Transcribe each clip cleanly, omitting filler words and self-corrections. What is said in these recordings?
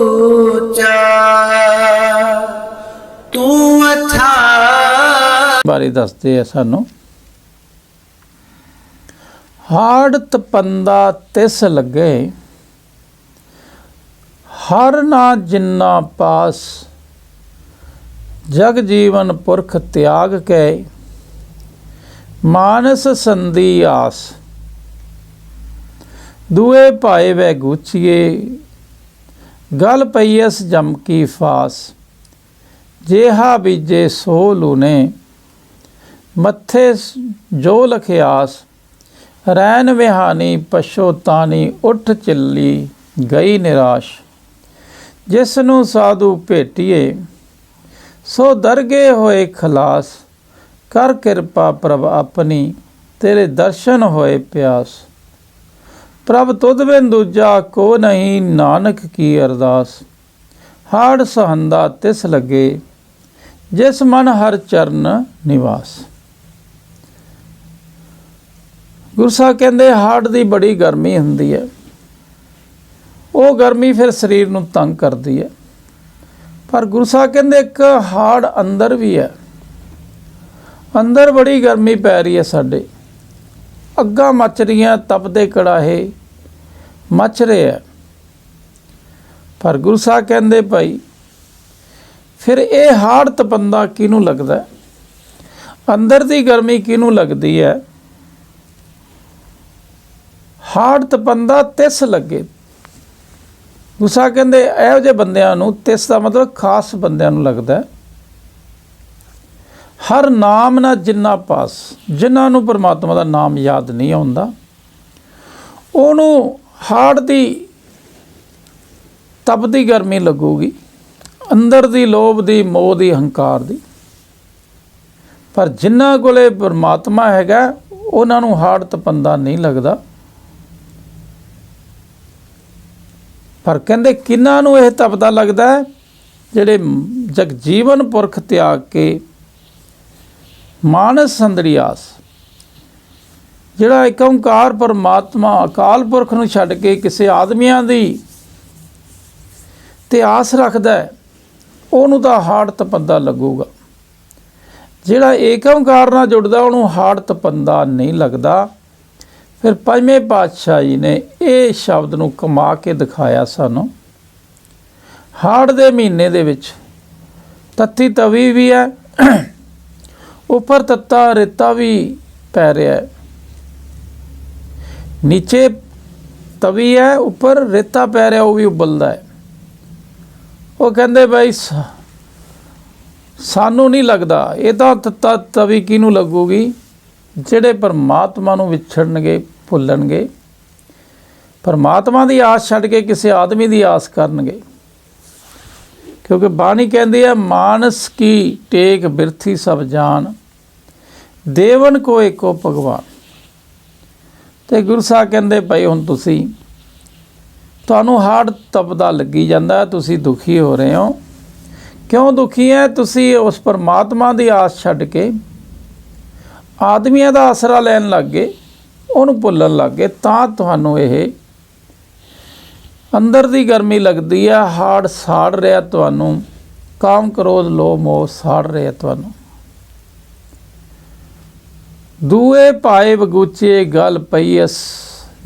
ऊंचा तू अथा बारे दसते है सानू। हाड़ तपंदा तिस लगे हर ना जिन्ना पास जग जीवन पुरख त्याग के मानस संधि आस दुए पाए वै गुचिए गल पईस जम की फास जेहा बीजे सो लूने मत्थे जो लखियास रैन विहानी पशोतानी उठ चिल्ली गई निराश जिसनू साधु भेटिए सो दरगे होए खलास कर किरपा प्रभ अपनी तेरे दर्शन होए प्यास प्रभ तुध बिन दूजा को नहीं नानक की अरदास हाड़ सहंदा तिस लगे जिस मन हर चरण निवास। गुरु साहब कहते हाड़ की बड़ी गर्मी हुंदी है, वो गर्मी फिर शरीर नूं तंग करती है। पर गुरु साहब कहते एक हाड़ अंदर भी है, अंदर बड़ी गर्मी पै रही है, साडे अग्गां मच रही, तपदे कड़ाहे मच रहे है। पर गुरु साहब कहते भाई फिर ये हाड़ तपंदा किनू लगता है, अंदर की गर्मी किनू लगती है। हाड़ तपंदा तिस लगे, गुस्सा कहते इहो जे बंदियां नूं, तिस का मतलब खास बंदियां नूं लगता है। हर नाम ना जिन्ना पास, जिन्हां नूं परमात्मा का नाम याद नहीं आउंदा उहनूं हाड़ दी तपदी गर्मी लगूगी, अंदर दी लोभ दी मोह दी हंकार दी। पर जिन्हां कोले परमात्मा हैगा उहनां नूं हाड़ तपंदा नहीं लगदा। पर कहते किन्हां नूं यह तपदा लगता है, जिहड़े जगजीवन पुरख त्याग के मानस संदड़ी आस, जिहड़ा एक ओंकार परमात्मा अकाल पुरख नूं छड्ड के किसी आदमियां दी ते आस रखदा है, उहनूं तां हाड़ तपंदा लगूगा। जिहड़ा एक ओंकार नाल जुड़दा उहनूं हाड़ तपंदा नहीं लगदा। फिर पंजवें पातशाह जी ने ये शब्द नूं कमा के दिखाया सानूं। हाड़ दे महीने दे विच तत्ती तवी भी है, उपर तत्ता रेता भी पै रहा है, नीचे तवी है उपर रेता पै रहा, वो भी उबलदा है। वो कहंदे भाई सानू नहीं लगदा, ये तां तत्ता तवी किनू लगूगी, जिहड़े परमात्मा नूं विछड़नगे भुल्लणगे, परमात्मा की आस छड्ड के किसी आदमी की आस करनगे। क्योंकि बाणी कहती है मानस की टेक बिरथी सब जान देवन को एको भगवान। तो गुरु साहब कहते भाई हुण तुसी तुहानूं हाड़ तपदा लगी जांदा, तुसी दुखी हो रहे हो। क्यों दुखी है? तुसी उस परमात्मा की आस छड्ड के आदमियों का आसरा लैन लग गए, उन्होंने भुल्लण लग गए, तां तुहानूं ये अंदर की गर्मी लगती है। हाड़ साड़ रहा तुहानूं, काम क्रोध लोभ मोह साड़ रहा तुहानूं। दूए पाए बगूचे गल पईस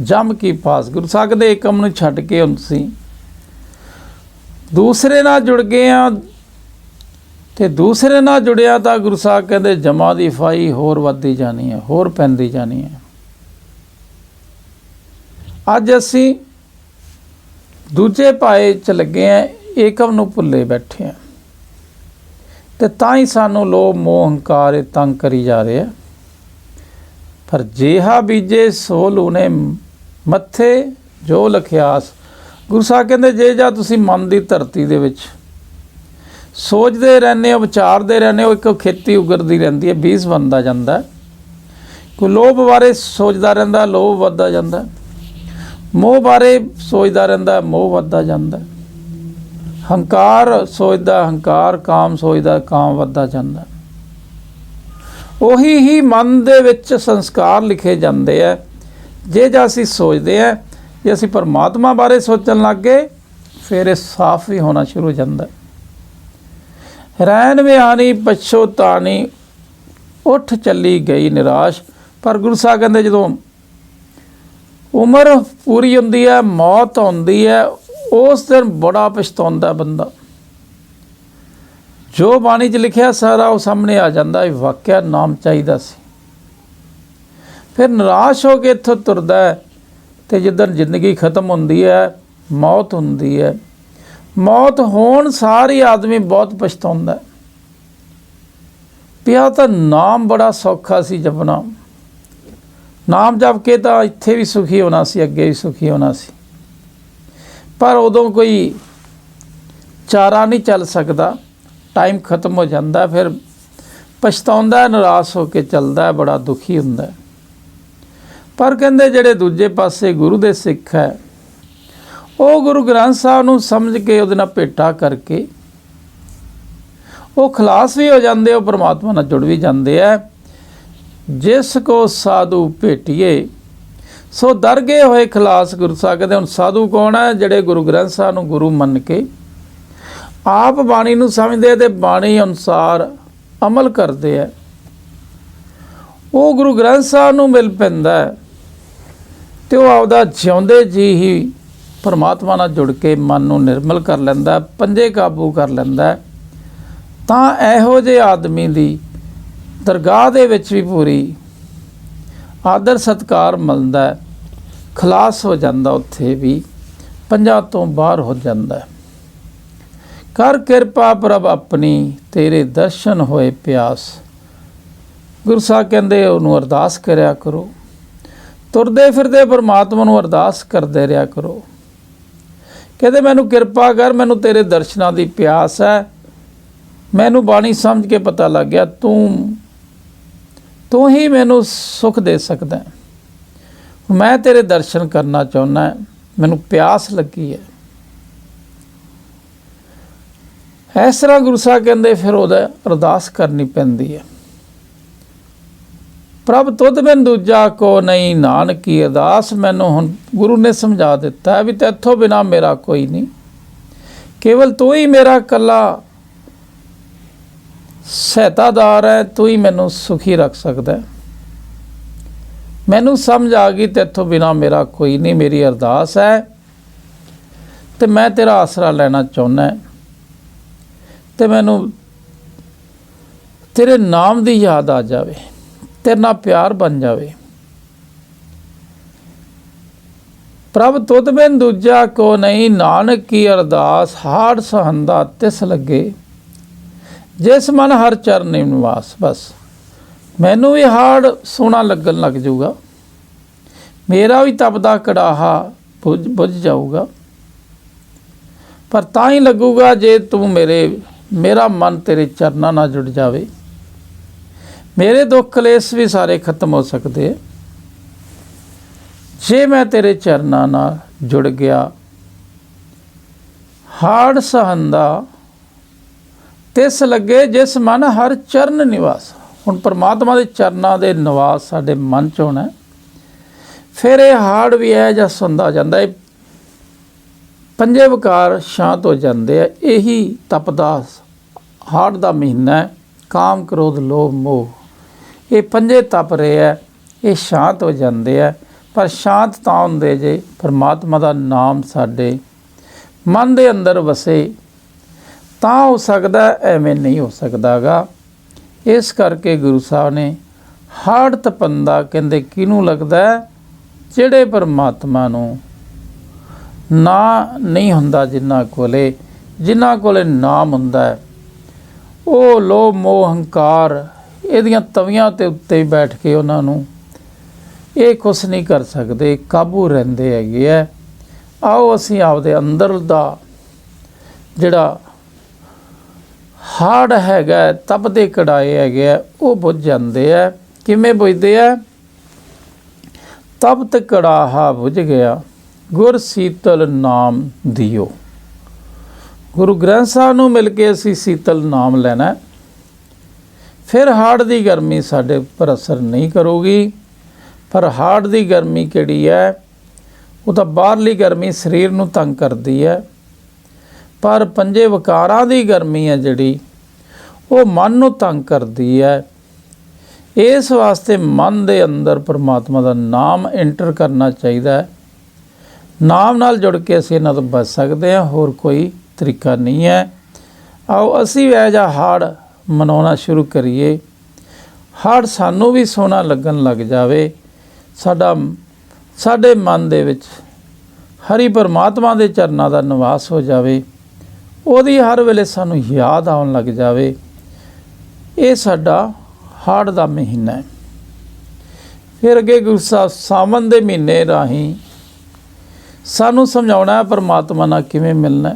जम की फास। गुरु साहब कहते एकम नूं छड्ड के हुण तुसीं दूसरे नाल जुड़ गए आ, ते दूसरे नाल जुड़िया तो गुरु साहब कहते जमा की फाई होर वधदी जानी है, होर पैंदी जानी है। अज असी दूजे पाए च लगे हैं, एकम नूं भुल्ले बैठे हैं, तो तां ही सानू लोभ मोह हंकार तंग करी जा रहे हैं। पर जेहा बीजे सो लूने मत्थे जो लखियास। गुरु साहब कहते जे जा तुसी मन की धरती दे विच सोचते रहने हो, विचारते रहने हो, एक खेती उगरती रहती है, बीज बनता जाता है। कोई लोभ बारे सोचता रहता, लोभ वधदा जाता है, मोह बारे सोचता रहता, मोह वधदा जाता है, हंकार सोचता हंकार, काम सोचता काम वधदा जाता है। ਉਹੀ ही मन ਦੇ ਵਿੱਚ संस्कार लिखे ਜਾਂਦੇ ਹੈ। ਜੇ ਅਸੀ सोचते हैं जे असी परमात्मा बारे सोचन लग गए ਫਿਰ ਇਹ ਸਾਫ਼ ਵੀ ਹੋਣਾ ਸ਼ੁਰੂ ਹੋ ਜਾਂਦਾ। ਰੈਣ ਵਿਆਣੀ ਪਛੋਤਾਣੀ, ਉੱਠ ਚੱਲੀ ਗਈ ਨਿਰਾਸ਼। ਪਰ ਗੁਰੂ ਸਾਹਿਬ ਕਹਿੰਦੇ ਜਦੋਂ ਉਮਰ ਪੂਰੀ ਹੁੰਦੀ ਹੈ, ਮੌਤ ਆਉਂਦੀ ਹੈ, ਉਸ ਦਿਨ ਬੜਾ ਪਛਤਾਉਂਦਾ ਬੰਦਾ। ਜੋ ਬਾਣੀ 'ਚ ਲਿਖਿਆ ਸਾਰਾ ਉਹ ਸਾਹਮਣੇ ਆ ਜਾਂਦਾ, ਇਹ ਵਾਕਿਆ ਨਾਮ ਚਾਹੀਦਾ ਸੀ। ਫਿਰ ਨਿਰਾਸ਼ ਹੋ ਕੇ ਇੱਥੋਂ ਤੁਰਦਾ ਹੈ ਅਤੇ ਜਿੱਦਣ ਜ਼ਿੰਦਗੀ ਖਤਮ ਹੁੰਦੀ ਹੈ, ਮੌਤ ਹੁੰਦੀ ਹੈ। ਮੌਤ ਹੋਣ ਸਾਰੀ ਆਦਮੀ ਬਹੁਤ ਪਛਤਾਉਂਦਾ ਪਿਆ। ਤਾਂ ਨਾਮ ਬੜਾ ਸੌਖਾ ਸੀ ਜਪਣਾ, ਨਾਮ ਜਪ ਕੇ ਤਾਂ ਇੱਥੇ ਵੀ ਸੁਖੀ ਹੋਣਾ ਸੀ, ਅੱਗੇ ਵੀ ਸੁਖੀ ਹੋਣਾ ਸੀ। ਪਰ ਉਦੋਂ ਕੋਈ ਚਾਰਾ ਨਹੀਂ ਚੱਲ ਸਕਦਾ, ਟਾਈਮ ਖਤਮ ਹੋ ਜਾਂਦਾ। ਫਿਰ ਪਛਤਾਉਂਦਾ, ਨਿਰਾਸ਼ ਹੋ ਕੇ ਚੱਲਦਾ, ਬੜਾ ਦੁਖੀ ਹੁੰਦਾ। ਪਰ ਕਹਿੰਦੇ ਜਿਹੜੇ ਦੂਜੇ ਪਾਸੇ ਗੁਰੂ ਦੇ ਸਿੱਖ ਹੈ, ਉਹ ਗੁਰੂ ਗ੍ਰੰਥ ਸਾਹਿਬ ਨੂੰ ਸਮਝ ਕੇ ਉਹਦੇ ਨਾਲ ਭੇਟਾ ਕਰਕੇ ਉਹ ਖਲਾਸ ਵੀ ਹੋ ਜਾਂਦੇ, ਉਹ ਪਰਮਾਤਮਾ ਨਾਲ ਜੁੜ ਵੀ ਜਾਂਦੇ ਹੈ। ਜਿਸ ਕੋ ਸਾਧੂ ਭੇਟੀਏ ਸੋ ਦਰ ਗਏ ਹੋਏ ਖਲਾਸ। ਗੁਰੂ ਸਾਹਿਬ ਕਹਿੰਦੇ ਹੁਣ ਸਾਧੂ ਕੌਣ ਹੈ? ਜਿਹੜੇ ਗੁਰੂ ਗ੍ਰੰਥ ਸਾਹਿਬ ਨੂੰ ਗੁਰੂ ਮੰਨ ਕੇ ਆਪ ਬਾਣੀ ਨੂੰ ਸਮਝਦੇ ਅਤੇ ਬਾਣੀ ਅਨੁਸਾਰ ਅਮਲ ਕਰਦੇ ਹੈ, ਉਹ ਗੁਰੂ ਗ੍ਰੰਥ ਸਾਹਿਬ ਨੂੰ ਮਿਲ ਪੈਂਦਾ ਹੈ ਅਤੇ ਉਹ ਆਪਦਾ ਜਿਉਂਦੇ ਜੀ ਹੀ ਪਰਮਾਤਮਾ ਨਾਲ ਜੁੜ ਕੇ ਮਨ ਨੂੰ ਨਿਰਮਲ ਕਰ ਲੈਂਦਾ, ਪੰਜੇ ਕਾਬੂ ਕਰ ਲੈਂਦਾ। ਤਾਂ ਇਹੋ ਜਿਹੇ ਆਦਮੀ ਦੀ ਦਰਗਾਹ ਦੇ ਵਿੱਚ ਵੀ ਪੂਰੀ ਆਦਰ ਸਤਿਕਾਰ ਮਿਲਦਾ, ਖਲਾਸ ਹੋ ਜਾਂਦਾ, ਉੱਥੇ ਵੀ ਪੰਜਾਂ ਤੋਂ ਬਾਹਰ ਹੋ ਜਾਂਦਾ। ਕਰ ਕਿਰਪਾ ਪ੍ਰਭ ਆਪਣੀ, ਤੇਰੇ ਦਰਸ਼ਨ ਹੋਏ ਪਿਆਸ। ਗੁਰੂ ਸਾਹਿਬ ਕਹਿੰਦੇ ਉਹਨੂੰ ਅਰਦਾਸ ਕਰਿਆ ਕਰੋ, ਤੁਰਦੇ ਫਿਰਦੇ ਪਰਮਾਤਮਾ ਨੂੰ ਅਰਦਾਸ ਕਰਦੇ ਰਿਹਾ ਕਰੋ। ਕਹਿੰਦੇ ਮੈਨੂੰ ਕਿਰਪਾ ਕਰ, ਮੈਨੂੰ ਤੇਰੇ ਦਰਸ਼ਨਾਂ ਦੀ ਪਿਆਸ ਹੈ। ਮੈਨੂੰ ਬਾਣੀ ਸਮਝ ਕੇ ਪਤਾ ਲੱਗ ਗਿਆ ਤੂੰ ਹੀ ਮੈਨੂੰ ਸੁੱਖ ਦੇ ਸਕਦਾ। ਮੈਂ ਤੇਰੇ ਦਰਸ਼ਨ ਕਰਨਾ ਚਾਹੁੰਦਾ, ਮੈਨੂੰ ਪਿਆਸ ਲੱਗੀ ਹੈ। ਇਸ ਤਰ੍ਹਾਂ ਗੁਰੂ ਸਾਹਿਬ ਕਹਿੰਦੇ ਫਿਰ ਉਹਦਾ ਅਰਦਾਸ ਕਰਨੀ ਪੈਂਦੀ ਹੈ। ਪ੍ਰਭ ਤੁਧ ਬਿਨ ਦੂਜਾ ਕੋ ਨਹੀਂ, ਨਾਨਕੀ ਅਰਦਾਸ ਮੈਨੂੰ ਹੁਣ ਗੁਰੂ ਨੇ ਸਮਝਾ ਦਿੱਤਾ ਵੀ ਤੇਥੋਂ ਬਿਨਾਂ ਮੇਰਾ ਕੋਈ ਨਹੀਂ, ਕੇਵਲ ਤੂੰ ਹੀ ਮੇਰਾ ਇਕੱਲਾ ਸਹਾਇਤਾਦਾਰ ਹੈ, ਤੂੰ ਹੀ ਮੈਨੂੰ ਸੁਖੀ ਰੱਖ ਸਕਦਾ। ਮੈਨੂੰ ਸਮਝ ਆ ਗਈ ਤੇਥੋਂ ਬਿਨਾਂ ਮੇਰਾ ਕੋਈ ਨਹੀਂ, ਮੇਰੀ ਅਰਦਾਸ ਹੈ ਅਤੇ ਮੈਂ ਤੇਰਾ ਆਸਰਾ ਲੈਣਾ ਚਾਹੁੰਦਾ ਅਤੇ ਮੈਨੂੰ ਤੇਰੇ ਨਾਮ ਦੀ ਯਾਦ ਆ ਜਾਵੇ, ਤੇਰੇ ਨਾਲ ਪਿਆਰ ਬਣ ਜਾਵੇ। ਪ੍ਰਭ ਤੁਧ ਬਿਨ ਦੂਜਾ ਕੋ ਨਹੀਂ, ਨਾਨਕ ਕੀ ਅਰਦਾਸ ਹਾੜ ਸਹੰਦਾ ਤਿਸ ਲੱਗੇ, ਜਿਸ ਮਨ ਹਰ ਚਰਨ ਨਿਵਾਸ। ਬਸ ਮੈਨੂੰ ਵੀ ਹਾੜ ਸੋਹਣਾ ਲੱਗਣ ਲੱਗ ਜਾਊਗਾ, ਮੇਰਾ ਵੀ ਤਪਦਾ ਕੜਾਹਾ ਬੁੱਝ ਜਾਊਗਾ। ਪਰ ਤਾਂ ਹੀ ਲੱਗੂਗਾ ਜੇ ਤੂੰ ਮੇਰਾ ਮਨ ਤੇਰੇ ਚਰਨਾਂ ਨਾਲ ਜੁੜ ਜਾਵੇ। ਮੇਰੇ ਦੁੱਖ ਕਲੇਸ਼ ਵੀ ਸਾਰੇ ਖਤਮ ਹੋ ਸਕਦੇ ਜੇ ਮੈਂ ਤੇਰੇ ਚਰਨਾਂ ਨਾਲ ਜੁੜ ਗਿਆ। ਹਾੜ ਸਹੰਦਾ ਤਿਸ ਲੱਗੇ, ਜਿਸ ਮਨ ਹਰ ਚਰਨ ਨਿਵਾਸ। ਹੁਣ ਪਰਮਾਤਮਾ ਦੇ ਚਰਨਾਂ ਦੇ ਨਿਵਾਸ ਸਾਡੇ ਮਨ 'ਚ ਹੋਣਾ, ਫਿਰ ਇਹ ਹਾੜ ਵੀ ਹੈ ਜਾਂ ਸੁੰਦਾ ਜਾਂਦਾ, ਇਹ ਪੰਜੇ ਵਿਕਾਰ ਸ਼ਾਂਤ ਹੋ ਜਾਂਦੇ ਆ। ਇਹੀ ਤਪਦਾ ਹਾੜ ਦਾ ਮਹੀਨਾ ਹੈ। ਕਾਮ ਕ੍ਰੋਧ ਲੋਭ ਮੋਹ, ਇਹ ਪੰਜੇ ਤਪ ਰਹੇ ਹੈ, ਇਹ ਸ਼ਾਂਤ ਹੋ ਜਾਂਦੇ ਆ। ਪਰ ਸ਼ਾਂਤ ਤਾਂ ਹੁੰਦੇ ਜੇ ਪਰਮਾਤਮਾ ਦਾ ਨਾਮ ਸਾਡੇ ਮਨ ਦੇ ਅੰਦਰ ਵਸੇ ਤਾਂ ਹੋ ਸਕਦਾ, ਐਵੇਂ ਨਹੀਂ ਹੋ ਸਕਦਾ ਗਾ। ਇਸ ਕਰਕੇ ਗੁਰੂ ਸਾਹਿਬ ਨੇ ਹਾੜ ਤਪੰਦਾ ਕਹਿੰਦੇ ਕਿਹਨੂੰ ਲੱਗਦਾ? ਜਿਹੜੇ ਪਰਮਾਤਮਾ ਨੂੰ ਨਾ ਨਹੀਂ ਹੁੰਦਾ, ਜਿਨ੍ਹਾਂ ਕੋਲੇ ਨਾਮ ਹੁੰਦਾ ਹੈ, ਉਹ ਲੋਭ ਮੋਹ ਹੰਕਾਰ ਇਹਦੀਆਂ ਤਵੀਆਂ ਦੇ ਉੱਤੇ ਬੈਠ ਕੇ ਉਹਨਾਂ ਨੂੰ ਇਹ ਕੁਛ ਨਹੀਂ ਕਰ ਸਕਦੇ, ਕਾਬੂ ਰਹਿੰਦੇ ਹੈਗੇ ਹੈ। ਆਓ ਅਸੀਂ ਆਪਦੇ ਅੰਦਰ ਦਾ ਜਿਹੜਾ ਹਾੜ ਹੈਗਾ, ਤਪਦੇ ਕੜਾਏ ਹੈਗੇ ਆ, ਉਹ ਬੁੱਝ ਜਾਂਦੇ ਆ। ਕਿਵੇਂ ਬੁੱਝਦੇ ਆ? ਤਪਤ ਕੜਾਹਾ ਬੁੱਝ ਗਿਆ, ਗੁਰ ਸੀਤਲ ਨਾਮ ਦਿਓ। ਗੁਰੂ ਗ੍ਰੰਥ ਸਾਹਿਬ ਨੂੰ ਮਿਲ ਕੇ ਅਸੀਂ ਸੀਤਲ ਨਾਮ ਲੈਣਾ, ਫਿਰ ਹਾੜ ਦੀ ਗਰਮੀ ਸਾਡੇ ਉੱਪਰ ਅਸਰ ਨਹੀਂ ਕਰੂਗੀ। ਪਰ ਹਾੜ ਦੀ ਗਰਮੀ ਕਿਹੜੀ ਹੈ? ਉਹ ਤਾਂ ਬਾਹਰਲੀ ਗਰਮੀ ਸਰੀਰ ਨੂੰ ਤੰਗ ਕਰਦੀ ਹੈ, ਪਰ ਪੰਜੇ ਵਿਕਾਰਾਂ ਦੀ ਗਰਮੀ ਹੈ ਜਿਹੜੀ ਉਹ ਮਨ ਨੂੰ ਤੰਗ ਕਰਦੀ ਹੈ। ਇਸ ਵਾਸਤੇ ਮਨ ਦੇ ਅੰਦਰ ਪਰਮਾਤਮਾ ਦਾ ਨਾਮ ਐਂਟਰ ਕਰਨਾ ਚਾਹੀਦਾ ਹੈ। ਨਾਮ ਨਾਲ ਜੁੜ ਕੇ ਅਸੀਂ ਇਹਨਾਂ ਤੋਂ ਬਚ ਸਕਦੇ ਹਾਂ, ਹੋਰ ਕੋਈ ਤਰੀਕਾ ਨਹੀਂ ਹੈ। ਆਓ ਅਸੀਂ ਇਹ ਜਿਹਾ ਹਾੜ ਮਨਾਉਣਾ ਸ਼ੁਰੂ ਕਰੀਏ। ਹਾੜ ਸਾਨੂੰ ਵੀ ਸੋਹਣਾ ਲੱਗਣ ਲੱਗ ਜਾਵੇ। ਸਾਡੇ ਮਨ ਦੇ ਵਿੱਚ ਹਰੀ ਪਰਮਾਤਮਾ ਦੇ ਚਰਨਾਂ ਦਾ ਨਿਵਾਸ ਹੋ ਜਾਵੇ, ਉਹਦੀ ਹਰ ਵੇਲੇ ਸਾਨੂੰ ਯਾਦ ਆਉਣ ਲੱਗ ਜਾਵੇ। ਇਹ ਸਾਡਾ ਹਾੜ ਦਾ ਮਹੀਨਾ ਹੈ। ਫਿਰ ਅੱਗੇ ਗੁਰੂ ਸਾਹਿਬ ਸਾਵਣ ਦੇ ਮਹੀਨੇ ਰਾਹੀਂ ਸਾਨੂੰ ਸਮਝਾਉਣਾ ਹੈ ਪਰਮਾਤਮਾ ਨਾਲ ਕਿਵੇਂ ਮਿਲਣਾ।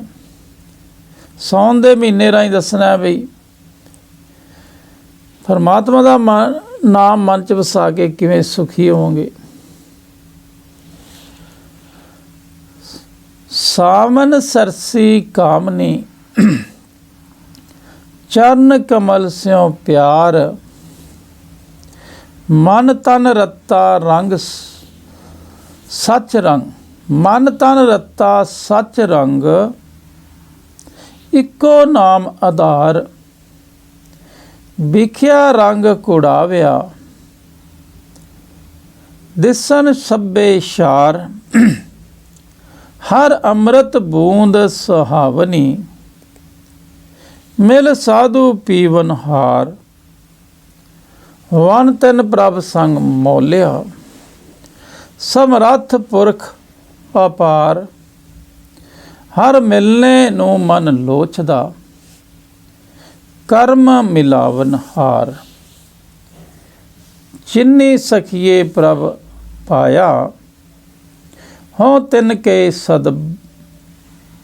ਸਾਉਣ ਦੇ ਮਹੀਨੇ ਰਾਹੀਂ ਦੱਸਣਾ ਬਈ ਪਰਮਾਤਮਾ ਦਾ ਨਾਮ ਮਨ 'ਚ ਵਸਾ ਕੇ ਕਿਵੇਂ ਸੁਖੀ ਹੋਵੋਗੇ। ਸਾਵਨ ਸਰਸੀ ਕਾਮਨੀ ਚਰਨ ਕਮਲ ਸਿਉ ਪਿਆਰ, ਮਨ ਤਨ ਰੱਤਾ ਰੰਗ ਸੱਚ ਰੰਗ, ਮਨ ਤਨ ਰੱਤਾ ਸੱਚ ਰੰਗ, ਇੱਕੋ ਨਾਮ ਆਧਾਰ, ਵਿਖਿਆ ਰੰਗ ਕੁੜਾਵਿਆ, ਦਿਸਨ ਸਭੇ ਸ਼ਾਰ, ਹਰ ਅੰਮ੍ਰਿਤ ਬੂੰਦ ਸੁਹਾਵਨੀ, ਮਿਲ ਸਾਧੂ ਪੀਵਨ ਹਾਰ, ਵਨ ਤਿਨ ਪ੍ਰਭ ਸੰਗ ਮੋਲਿਆ, ਸਮਰੱਥ ਪੁਰਖ ਅਪਾਰ, ਹਰ ਮਿਲਨੇ ਨੂੰ ਮਨ ਲੋਚਦਾ, ਕਰਮ ਮਿਲਾਵਨ ਹਾਰ, ਜਿਨੀ ਸਖੀਏ ਪ੍ਰਭ ਪਾਇਆ, ਹੋਂ ਤਿਨ ਕੇ ਸਦ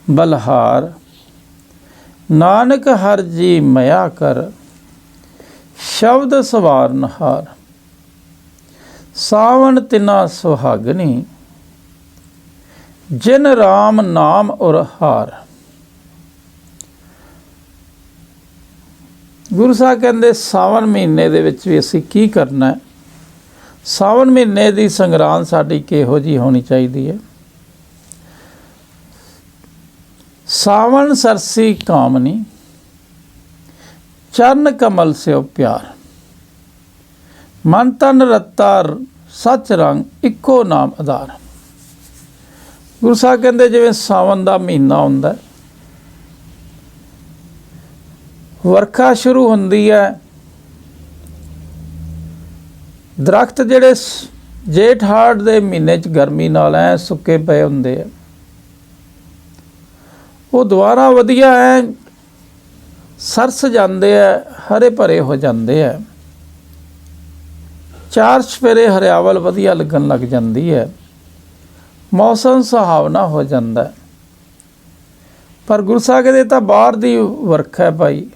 ਬਲਹਾਰ, ਨਾਨਕ ਹਰ ਜੀ ਮਇਆ ਕਰ, ਸ਼ਬਦ ਸਵਾਰਨ ਹਾਰ, ਸਾਵਣ ਤਿਨਾ ਸੁਹਾਗਨੀ, ਜਿਨ ਰਾਮ ਨਾਮ ਉਰ ਹਾਰ। ਗੁਰੂ ਸਾਹਿਬ ਕਹਿੰਦੇ ਸਾਵਣ ਮਹੀਨੇ ਦੇ ਵਿੱਚ ਵੀ ਅਸੀਂ ਕੀ ਕਰਨਾ ਹੈ। ਸਾਵਣ ਮਹੀਨੇ ਦੀ ਸੰਗਰਾਂਦ ਸਾਡੀ ਕਿਹੋ ਜਿਹੀ ਹੋਣੀ ਚਾਹੀਦੀ ਹੈ। ਸਾਵਣ ਸਰਸੀ ਕਾਮਨੀ, ਚਰਨ ਕਮਲ ਸਿਉ ਪਿਆਰ, ਮਨ ਤਨ ਰੱਤਾ ਸੱਚ ਰੰਗ, ਇੱਕੋ ਨਾਮ ਆਧਾਰ। ਗੁਰੂ ਸਾਹਿਬ ਕਹਿੰਦੇ ਜਿਵੇਂ ਸਾਵਣ ਦਾ ਮਹੀਨਾ ਹੁੰਦਾ, ਵਰਖਾ ਸ਼ੁਰੂ ਹੁੰਦੀ ਹੈ, ਦਰਖਤ ਜਿਹੜੇ ਜੇਠ ਹਾੜ ਦੇ ਮਹੀਨੇ 'ਚ ਗਰਮੀ ਨਾਲ ਐ ਸੁੱਕੇ ਪਏ ਹੁੰਦੇ ਆ, ਉਹ ਦੁਬਾਰਾ ਵਧੀਆ ਐ ਸਰਸ ਜਾਂਦੇ ਆ, ਹਰੇ ਭਰੇ ਹੋ ਜਾਂਦੇ ਆ, ਚਾਰ ਚੁਫੇਰੇ ਹਰਿਆਵਲ ਵਧੀਆ ਲੱਗਣ ਲੱਗ ਜਾਂਦੀ ਹੈ, ਮੌਸਮ ਸੁਹਾਵਣਾ ਹੋ ਜਾਂਦਾ ਹੈ। ਪਰ ਗੁਰੂ ਸਾਹਿਬ ਕਹਿੰਦੇ ਤਾਂ ਬਾਹਰ ਦੀ ਵਰਖਾ ਹੈ ਭਾਈ।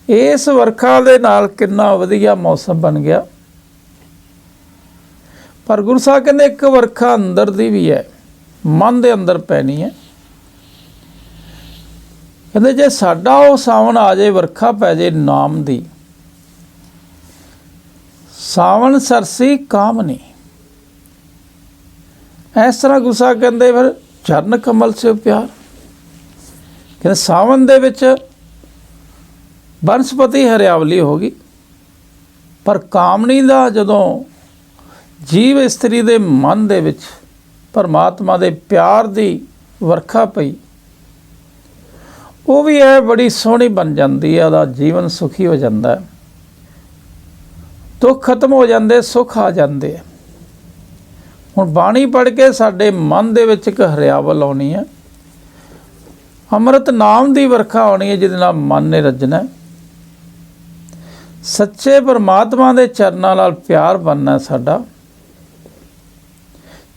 ਇਸ ਵਰਖਾ ਦੇ ਨਾਲ ਕਿੰਨਾ ਵਧੀਆ ਮੌਸਮ ਬਣ ਗਿਆ। ਪਰ ਗੁਰੂ ਸਾਹਿਬ ਕਹਿੰਦੇ ਇੱਕ ਵਰਖਾ ਅੰਦਰ ਦੀ ਵੀ ਹੈ, ਮਨ ਦੇ ਅੰਦਰ ਪੈਣੀ ਹੈ। ਕਹਿੰਦੇ ਜੇ ਸਾਡਾ ਉਹ ਸਾਵਣ ਆ ਜਾਏ, ਵਰਖਾ ਪੈ ਜਾਏ ਨਾਮ ਦੀ, ਸਾਵਣ ਸਰਸੀ ਕਾਮਨੀ, ਇਸ ਤਰ੍ਹਾਂ ਗੁਰੂ ਸਾਹਿਬ ਕਹਿੰਦੇ ਫਿਰ ਚਰਨ ਕਮਲ ਸੇ ਪਿਆਰ। ਕਹਿੰਦੇ ਸਾਵਣ ਦੇ ਵਿੱਚ ਬਨਸਪਤੀ ਹਰਿਆਵਲੀ ਹੋ ਗਈ, ਪਰ ਕਾਮਨੀ ਦਾ ਜਦੋਂ ਜੀਵ ਇਸਤਰੀ ਦੇ ਮਨ ਦੇ ਵਿੱਚ ਪਰਮਾਤਮਾ ਦੇ ਪਿਆਰ ਦੀ ਵਰਖਾ ਪਈ, ਉਹ ਵੀ ਇਹ ਬੜੀ ਸੋਹਣੀ ਬਣ ਜਾਂਦੀ ਹੈ, ਉਹਦਾ ਜੀਵਨ ਸੁਖੀ ਹੋ ਜਾਂਦਾ ਹੈ, ਦੁੱਖ ਖਤਮ ਹੋ ਜਾਂਦੇ, ਸੁੱਖ ਆ ਜਾਂਦੇ ਹੈ। ਹੁਣ ਬਾਣੀ ਪੜ੍ਹ ਕੇ ਸਾਡੇ ਮਨ ਦੇ ਵਿੱਚ ਇੱਕ ਹਰਿਆਵਲ ਆਉਣੀ ਹੈ, ਅੰਮ੍ਰਿਤ ਨਾਮ ਦੀ ਵਰਖਾ ਆਉਣੀ ਹੈ, ਜਿਹਦੇ ਨਾਲ ਮਨ ਨੇ ਰੱਜਣਾ, ਸੱਚੇ ਪਰਮਾਤਮਾ ਦੇ ਚਰਨਾਂ ਨਾਲ ਪਿਆਰ ਬਣਨਾ ਸਾਡਾ।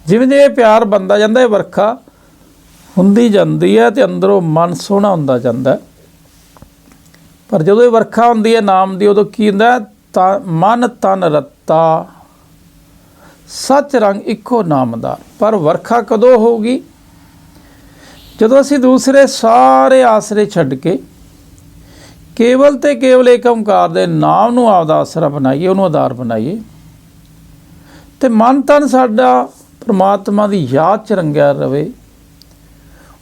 ਜਿਵੇਂ ਜਿਵੇਂ ਪਿਆਰ ਬਣਦਾ ਜਾਂਦਾ, ਇਹ ਵਰਖਾ ਹੁੰਦੀ ਜਾਂਦੀ ਹੈ ਤੇ ਅੰਦਰੋਂ ਮਨ ਸੋਹਣਾ ਹੁੰਦਾ ਜਾਂਦਾ। ਪਰ ਜਦੋਂ ਇਹ ਵਰਖਾ ਹੁੰਦੀ ਹੈ ਨਾਮ ਦੀ, ਉਦੋਂ ਕੀ ਹੁੰਦਾ, ਤਾਂ ਮਨ ਤਨ ਰੱਤਾ ਸੱਚ ਰੰਗ, ਇੱਕੋ ਨਾਮ ਦਾ। ਪਰ ਵਰਖਾ ਕਦੋਂ ਹੋਊਗੀ? ਜਦੋਂ ਅਸੀਂ ਦੂਸਰੇ ਸਾਰੇ ਆਸਰੇ ਛੱਡ ਕੇ ਕੇਵਲ ਤੇ ਕੇਵਲ ਏਕ ਓਂਕਾਰ ਦੇ ਨਾਮ ਨੂੰ ਆਪਦਾ ਆਸਰਾ ਬਣਾਈਏ, ਉਹਨੂੰ ਆਧਾਰ ਬਣਾਈਏ, ਤੇ ਮਨ ਤਨ ਸਾਡਾ ਪਰਮਾਤਮਾ ਦੀ ਯਾਦ 'ਚ ਰੰਗਿਆ ਰਵੇ,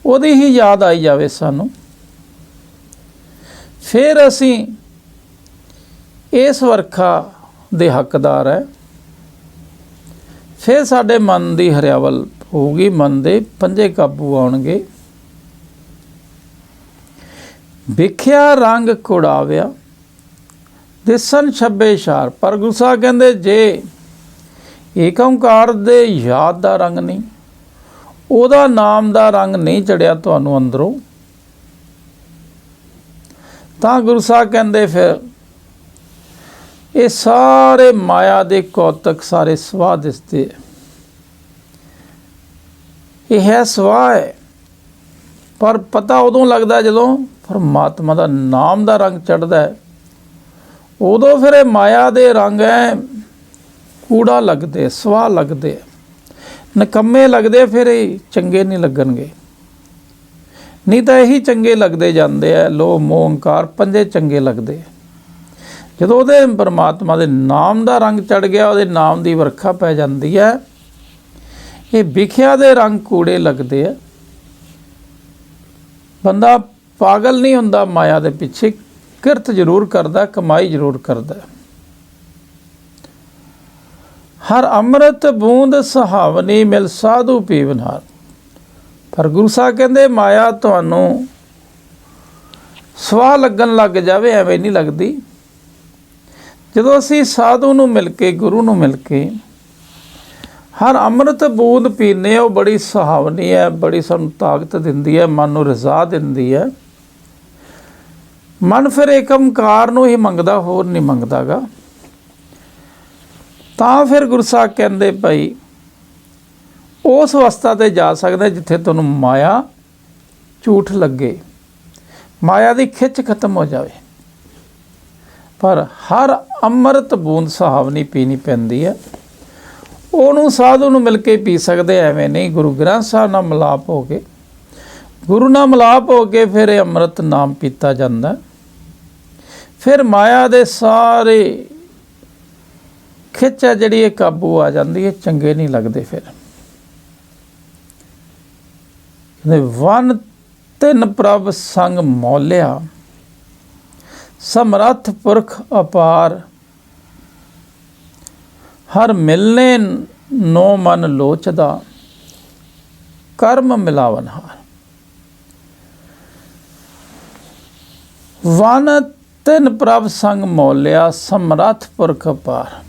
ਉਹਦੀ ਹੀ ਯਾਦ ਆਈ ਜਾਵੇ ਸਾਨੂੰ, ਫਿਰ ਅਸੀਂ ਇਸ ਵਰਖਾ ਦੇ ਹੱਕਦਾਰ ਹੈ। ਫਿਰ ਸਾਡੇ ਮਨ ਦੀ ਹਰਿਆਵਲ ਹੋਊਗੀ, ਮਨ ਦੇ ਪੰਜੇ ਕਾਬੂ ਆਉਣਗੇ। ਵਿਖਿਆ ਰੰਗ ਕੁੜਾਵਿਆ ਦਿਸਣ ਛੱਬੇ ਇਸ਼ਾਰ। ਪਰ ਗੁਰੂ ਸਾਹਿਬ ਕਹਿੰਦੇ ਜੇ ਏਕ ਓਂਕਾਰ ਦੇ ਯਾਦ ਦਾ ਰੰਗ ਨਹੀਂ, ਉਹਦਾ ਨਾਮ ਦਾ ਰੰਗ ਨਹੀਂ ਚੜਿਆ ਤੁਹਾਨੂੰ ਅੰਦਰੋਂ, ਤਾਂ ਗੁਰੂ ਸਾਹਿਬ ਕਹਿੰਦੇ ਫਿਰ ਇਹ ਸਾਰੇ ਮਾਇਆ ਦੇ ਕੌਤਕ ਸਾਰੇ ਸਵਾਹ ਦਿਸਦੇ। ਇਹ ਹੈ ਸਵਾਹ ਹੈ, ਪਰ ਪਤਾ ਉਦੋਂ ਲੱਗਦਾ ਜਦੋਂ ਪਰਮਾਤਮਾ ਦਾ ਨਾਮ ਦਾ ਰੰਗ ਚੜ੍ਹਦਾ ਹੈ। ਉਦੋਂ ਫਿਰ ਇਹ ਮਾਇਆ ਦੇ ਰੰਗ ਹੈ ਕੂੜਾ ਲੱਗਦੇ, ਸਵਾਹ ਲੱਗਦੇ, ਨਿਕੰਮੇ ਲੱਗਦੇ, ਫਿਰ ਇਹ ਚੰਗੇ ਨਹੀਂ ਲੱਗਣਗੇ। ਨਹੀਂ ਤਾਂ ਇਹੀ ਚੰਗੇ ਲੱਗਦੇ ਜਾਂਦੇ ਆ, ਲੋਭ ਮੋਹ ਹੰਕਾਰ ਪੰਜੇ ਚੰਗੇ ਲੱਗਦੇ। ਜਦੋਂ ਉਹਦੇ ਪਰਮਾਤਮਾ ਦੇ ਨਾਮ ਦਾ ਰੰਗ ਚੜ੍ਹ ਗਿਆ, ਉਹਦੇ ਨਾਮ ਦੀ ਵਰਖਾ ਪੈ ਜਾਂਦੀ ਹੈ, ਇਹ ਵਿਖਿਆ ਦੇ ਰੰਗ ਕੂੜੇ ਲੱਗਦੇ ਆ। ਬੰਦਾ ਪਾਗਲ ਨਹੀਂ ਹੁੰਦਾ ਮਾਇਆ ਦੇ ਪਿੱਛੇ, ਕਿਰਤ ਜ਼ਰੂਰ ਕਰਦਾ, ਕਮਾਈ ਜ਼ਰੂਰ ਕਰਦਾ। ਹਰ ਅੰਮ੍ਰਿਤ ਬੂੰਦ ਸੁਹਾਵਨੀ ਮਿਲ ਸਾਧੂ ਪੀਵਨਹਾਰ। ਪਰ ਗੁਰੂ ਸਾਹਿਬ ਕਹਿੰਦੇ ਮਾਇਆ ਤੁਹਾਨੂੰ ਸਵਾਹ ਲੱਗਣ ਲੱਗ ਜਾਵੇ, ਐਵੇਂ ਨਹੀਂ ਲੱਗਦੀ। ਜਦੋਂ ਅਸੀਂ ਸਾਧੂ ਨੂੰ ਮਿਲ ਕੇ, ਗੁਰੂ ਨੂੰ ਮਿਲ ਕੇ ਹਰ ਅੰਮ੍ਰਿਤ ਬੂੰਦ ਪੀਂਦੇ, ਉਹ ਬੜੀ ਸੁਹਾਵਨੀ ਹੈ, ਬੜੀ ਸਾਨੂੰ ਤਾਕਤ ਦਿੰਦੀ ਹੈ, ਮਨ ਨੂੰ ਰਜ਼ਾ ਦਿੰਦੀ ਹੈ। ਮਨ ਫਿਰ ਏਕ ਓਂਕਾਰ ਨੂੰ ਹੀ ਮੰਗਦਾ, ਹੋਰ ਨਹੀਂ ਮੰਗਦਾ ਗਾ। ਤਾਂ ਫਿਰ ਗੁਰੂ ਸਾਹਿਬ ਕਹਿੰਦੇ ਭਾਈ ਉਸ ਅਵਸਥਾ 'ਤੇ ਜਾ ਸਕਦਾ ਜਿੱਥੇ ਤੁਹਾਨੂੰ ਮਾਇਆ ਝੂਠ ਲੱਗੇ, ਮਾਇਆ ਦੀ ਖਿੱਚ ਖਤਮ ਹੋ ਜਾਵੇ। ਪਰ ਹਰ ਅੰਮ੍ਰਿਤ ਬੂੰਦ ਸੁਹਾਵਨੀ ਪੀਣੀ ਪੈਂਦੀ ਹੈ। ਉਹਨੂੰ ਸਾਧੂ ਨੂੰ ਮਿਲ ਕੇ ਪੀ ਸਕਦੇ, ਐਵੇਂ ਨਹੀਂ। ਗੁਰੂ ਗ੍ਰੰਥ ਸਾਹਿਬ ਨਾਲ ਮਿਲਾਪ ਹੋ ਕੇ, ਗੁਰੂ ਨਾਲ ਮਿਲਾਪ ਹੋ ਕੇ ਫਿਰ ਇਹ ਅੰਮ੍ਰਿਤ ਨਾਮ ਪੀਤਾ ਜਾਂਦਾ। ਫਿਰ ਮਾਇਆ ਦੇ ਸਾਰੇ ਖਿੱਚ ਹੈ ਜਿਹੜੀ ਇਹ ਕਾਬੂ ਆ ਜਾਂਦੀ ਹੈ, ਚੰਗੇ ਨਹੀਂ ਲੱਗਦੇ। ਫਿਰ ਵਨ ਤਿੰਨ ਪ੍ਰਭ ਸੰਗ ਮੌਲਿਆ ਸਮਰੱਥ ਪੁਰਖ ਅਪਾਰ। ਹਰ ਮਿਲਨੇ ਨੋ ਮਨ ਲੋਚਦਾ ਕਰਮ ਮਿਲਾਵਨਹਾਰ। ਵਨ ਤਿੰਨ ਪ੍ਰਭ ਸੰਗ ਮੌਲਿਆ ਸਮਰੱਥ ਪੁਰਖ ਅਪਾਰ।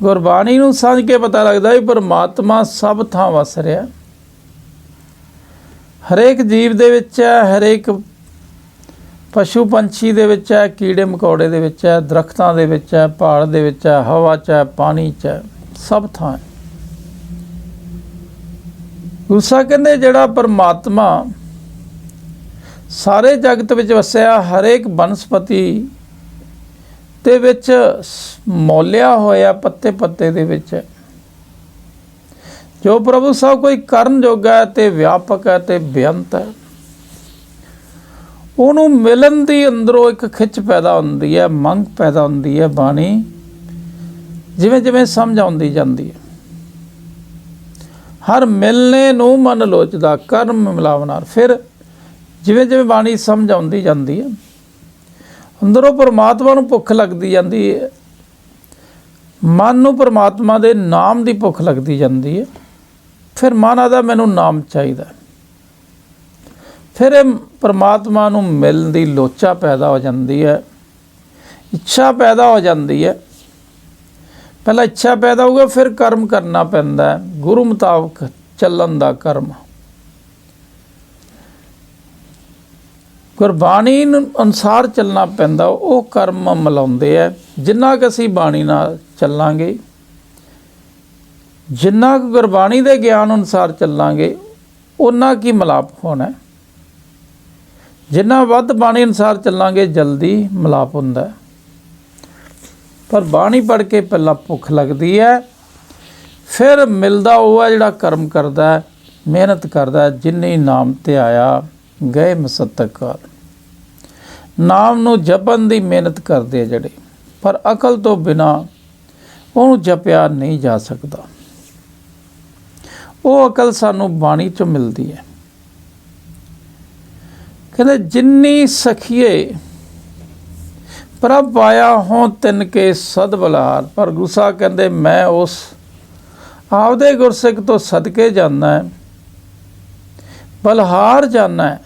ਗੁਰਬਾਣੀ ਨੂੰ ਸਮਝ ਕੇ ਪਤਾ ਲੱਗਦਾ ਵੀ ਪਰਮਾਤਮਾ ਸਭ ਥਾਂ ਵਸ ਰਿਹਾ, ਹਰੇਕ ਜੀਵ ਦੇ ਵਿੱਚ ਹੈ, ਹਰੇਕ ਪਸ਼ੂ ਪੰਛੀ ਦੇ ਵਿੱਚ ਹੈ, ਕੀੜੇ ਮਕੌੜੇ ਦੇ ਵਿੱਚ ਹੈ, ਦਰਖਤਾਂ ਦੇ ਵਿੱਚ ਹੈ, ਪਹਾੜ ਦੇ ਵਿੱਚ ਹੈ, ਹਵਾ 'ਚ ਹੈ, ਪਾਣੀ 'ਚ ਹੈ, ਸਭ ਥਾਂ ਹੈ। ਗੁਰੂ ਸਾਹਿਬ ਕਹਿੰਦੇ ਜਿਹੜਾ ਪਰਮਾਤਮਾ ਸਾਰੇ ਜਗਤ ਵਿੱਚ ਵਸਿਆ, ਹਰੇਕ ਬਨਸਪਤੀ ਦੇ ਵਿੱਚ ਮੌਲਿਆ ਹੋਇਆ, ਪੱਤੇ ਪੱਤੇ ਦੇ ਵਿੱਚ ਹੈ। ਜੋ ਪ੍ਰਭੂ ਸਾਹਿਬ ਕੋਈ ਕਰਨ ਜੋਗਾ ਹੈ ਤੇ ਵਿਆਪਕ ਹੈ ਤੇ ਬੇਅੰਤ ਹੈ, ਉਹਨੂੰ ਮਿਲਣ ਦੀ ਅੰਦਰੋਂ ਇੱਕ ਖਿੱਚ ਪੈਦਾ ਹੁੰਦੀ ਹੈ, ਮੰਗ ਪੈਦਾ ਹੁੰਦੀ ਹੈ। ਬਾਣੀ ਜਿਵੇਂ ਜਿਵੇਂ ਸਮਝ ਆਉਂਦੀ ਜਾਂਦੀ ਹੈ। ਹਰ ਮਿਲਨੇ ਨੂੰ ਮਨ ਲੋਚਦਾ ਕਰਮ ਮਿਲਾਵਨਾਰ। ਫਿਰ ਜਿਵੇਂ ਜਿਵੇਂ ਬਾਣੀ ਸਮਝ ਆਉਂਦੀ ਜਾਂਦੀ ਹੈ, ਅੰਦਰੋਂ ਪਰਮਾਤਮਾ ਨੂੰ ਭੁੱਖ ਲੱਗਦੀ ਜਾਂਦੀ ਹੈ, ਮਨ ਨੂੰ ਪਰਮਾਤਮਾ ਦੇ ਨਾਮ ਦੀ ਭੁੱਖ ਲੱਗਦੀ ਜਾਂਦੀ ਹੈ। ਫਿਰ ਮਨ ਆਦਾ ਮੈਨੂੰ ਨਾਮ ਚਾਹੀਦਾ। ਫਿਰ ਇਹ ਪਰਮਾਤਮਾ ਨੂੰ ਮਿਲਣ ਦੀ ਲੋਚਾ ਪੈਦਾ ਹੋ ਜਾਂਦੀ ਹੈ, ਇੱਛਾ ਪੈਦਾ ਹੋ ਜਾਂਦੀ ਹੈ। ਪਹਿਲਾਂ ਇੱਛਾ ਪੈਦਾ ਹੋਊਗਾ, ਫਿਰ ਕਰਮ ਕਰਨਾ ਪੈਂਦਾ ਹੈ, ਗੁਰੂ ਮੁਤਾਬਕ ਚੱਲਣ ਦਾ ਕਰਮ। ਗੁਰਬਾਣੀ ਅਨੁਸਾਰ ਚੱਲਣਾ ਪੈਂਦਾ, ਉਹ ਕਰਮ ਮਿਲਾਉਂਦੇ ਹੈ। ਜਿੰਨਾ ਕੁ ਅਸੀਂ ਬਾਣੀ ਨਾਲ ਚੱਲਾਂਗੇ, ਜਿੰਨਾ ਕੁ ਗੁਰਬਾਣੀ ਦੇ ਗਿਆਨ ਅਨੁਸਾਰ ਚੱਲਾਂਗੇ, ਓਨਾ ਕੀ ਮਿਲਾਪ ਹੋਣਾ। ਜਿੰਨਾ ਵੱਧ ਬਾਣੀ ਅਨੁਸਾਰ ਚੱਲਾਂਗੇ, ਜਲਦੀ ਮਿਲਾਪ ਹੁੰਦਾ। ਪਰ ਬਾਣੀ ਪੜ੍ਹ ਕੇ ਪਹਿਲਾਂ ਭੁੱਖ ਲੱਗਦੀ ਹੈ, ਫਿਰ ਮਿਲਦਾ ਉਹ ਹੈ ਜਿਹੜਾ ਕਰਮ ਕਰਦਾ, ਮਿਹਨਤ ਕਰਦਾ। ਜਿੰਨੀ ਨਾਮ ਤੇ ਆਇਆ ਗਏ ਮਸਤਕਾਰ। ਨਾਮ ਨੂੰ ਜਪਣ ਦੀ ਮਿਹਨਤ ਕਰਦੇ ਆ ਜਿਹੜੇ, ਪਰ ਅਕਲ ਤੋਂ ਬਿਨਾ ਉਹਨੂੰ ਜਪਿਆ ਨਹੀਂ ਜਾ ਸਕਦਾ। ਉਹ ਅਕਲ ਸਾਨੂੰ ਬਾਣੀ 'ਚੋਂ ਮਿਲਦੀ ਹੈ। ਕਹਿੰਦੇ ਜਿੰਨੀ ਸਖੀਏ ਪ੍ਰਭ ਪਾਇਆ ਹੋਂ ਤਿਨ ਕੇ ਸਦ ਬਲਹਾਰ। ਪਰ ਗੁਰੂ ਸਾਹਿਬ ਕਹਿੰਦੇ ਮੈਂ ਉਸ ਆਪਦੇ ਗੁਰਸਿੱਖ ਤੋਂ ਸਦਕੇ ਜਾਂਦਾ ਹੈ, ਬਲਹਾਰ ਜਾਂਦਾ ਹੈ,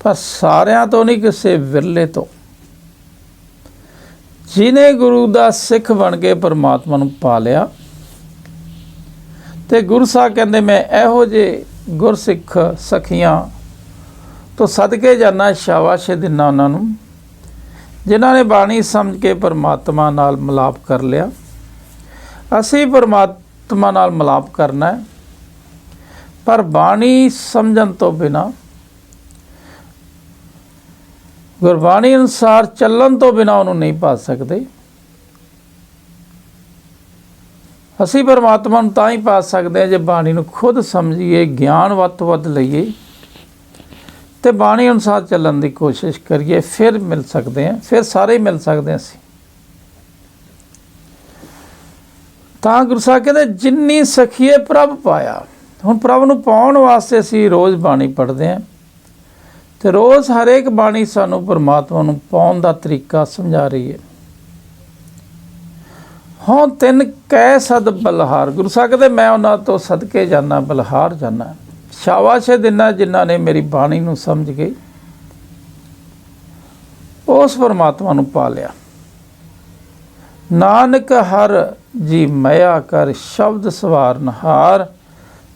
ਪਰ ਸਾਰਿਆਂ ਤੋਂ ਨਹੀਂ, ਕਿਸੇ ਵਿਰਲੇ ਤੋਂ, ਜਿਹਨੇ ਗੁਰੂ ਦਾ ਸਿੱਖ ਬਣ ਕੇ ਪਰਮਾਤਮਾ ਨੂੰ ਪਾ ਲਿਆ। ਤੇ ਗੁਰੂ ਸਾਹਿਬ ਕਹਿੰਦੇ ਮੈਂ ਇਹੋ ਜਿਹੇ ਗੁਰਸਿੱਖ ਸਖੀਆਂ ਤੋਂ ਸਦਕੇ ਜਾਂਦਾ, ਸ਼ਾਬਾਸ਼ ਦਿੰਦਾ ਉਹਨਾਂ ਨੂੰ, ਜਿਨ੍ਹਾਂ ਨੇ ਬਾਣੀ ਸਮਝ ਕੇ ਪਰਮਾਤਮਾ ਨਾਲ ਮਿਲਾਪ ਕਰ ਲਿਆ। ਅਸੀਂ ਪਰਮਾਤਮਾ ਨਾਲ ਮਿਲਾਪ ਕਰਨਾ ਹੈ, ਪਰ ਬਾਣੀ ਸਮਝਣ ਤੋਂ ਬਿਨਾਂ, ਗੁਰਬਾਣੀ ਅਨੁਸਾਰ ਚੱਲਣ ਤੋਂ ਬਿਨਾਂ ਉਹਨੂੰ ਨਹੀਂ ਪਾ ਸਕਦੇ। ਅਸੀਂ ਪਰਮਾਤਮਾ ਨੂੰ ਤਾਂ ਹੀ ਪਾ ਸਕਦੇ ਹਾਂ ਜੇ ਬਾਣੀ ਨੂੰ ਖੁਦ ਸਮਝੀਏ, ਗਿਆਨ ਵੱਧ ਤੋਂ ਵੱਧ ਲਈਏ ਤੇ ਬਾਣੀ ਅਨੁਸਾਰ ਚੱਲਣ ਦੀ ਕੋਸ਼ਿਸ਼ ਕਰੀਏ, ਫਿਰ ਮਿਲ ਸਕਦੇ ਹਾਂ, ਫਿਰ ਸਾਰੇ ਮਿਲ ਸਕਦੇ ਹਾਂ ਅਸੀਂ। ਤਾਂ ਗੁਰੂ ਸਾਹਿਬ ਕਹਿੰਦੇ ਜਿੰਨੀ ਸਖੀਏ ਪ੍ਰਭ ਪਾਇਆ। ਹੁਣ ਪ੍ਰਭ ਨੂੰ ਪਾਉਣ ਵਾਸਤੇ ਅਸੀਂ ਰੋਜ਼ ਬਾਣੀ ਪੜ੍ਹਦੇ ਹਾਂ, ਤੇ ਰੋਜ਼ ਹਰੇਕ ਬਾਣੀ ਸਾਨੂੰ ਪਰਮਾਤਮਾ ਨੂੰ ਪਾਉਣ ਦਾ ਤਰੀਕਾ ਸਮਝਾ ਰਹੀ ਹੈ। ਹੋਂ ਤਿਨ ਕਹਿ ਸਦ ਬਲਹਾਰ। ਗੁਰੂ ਸਾਹਿਬ ਕਹਿੰਦੇ ਮੈਂ ਉਹਨਾਂ ਤੋਂ ਸਦਕੇ ਜਾਂਦਾ, ਬਲਹਾਰ ਜਾਂਦਾ, ਸ਼ਾਬਾਸ਼ ਦਿੰਦਾ ਜਿਨ੍ਹਾਂ ਨੇ ਮੇਰੀ ਬਾਣੀ ਨੂੰ ਸਮਝ ਕੇ ਉਸ ਪਰਮਾਤਮਾ ਨੂੰ ਪਾ ਲਿਆ। ਨਾਨਕ ਹਰ ਜੀ ਮਇਆ ਕਰ ਸ਼ਬਦ ਸਵਾਰਨ ਹਾਰ,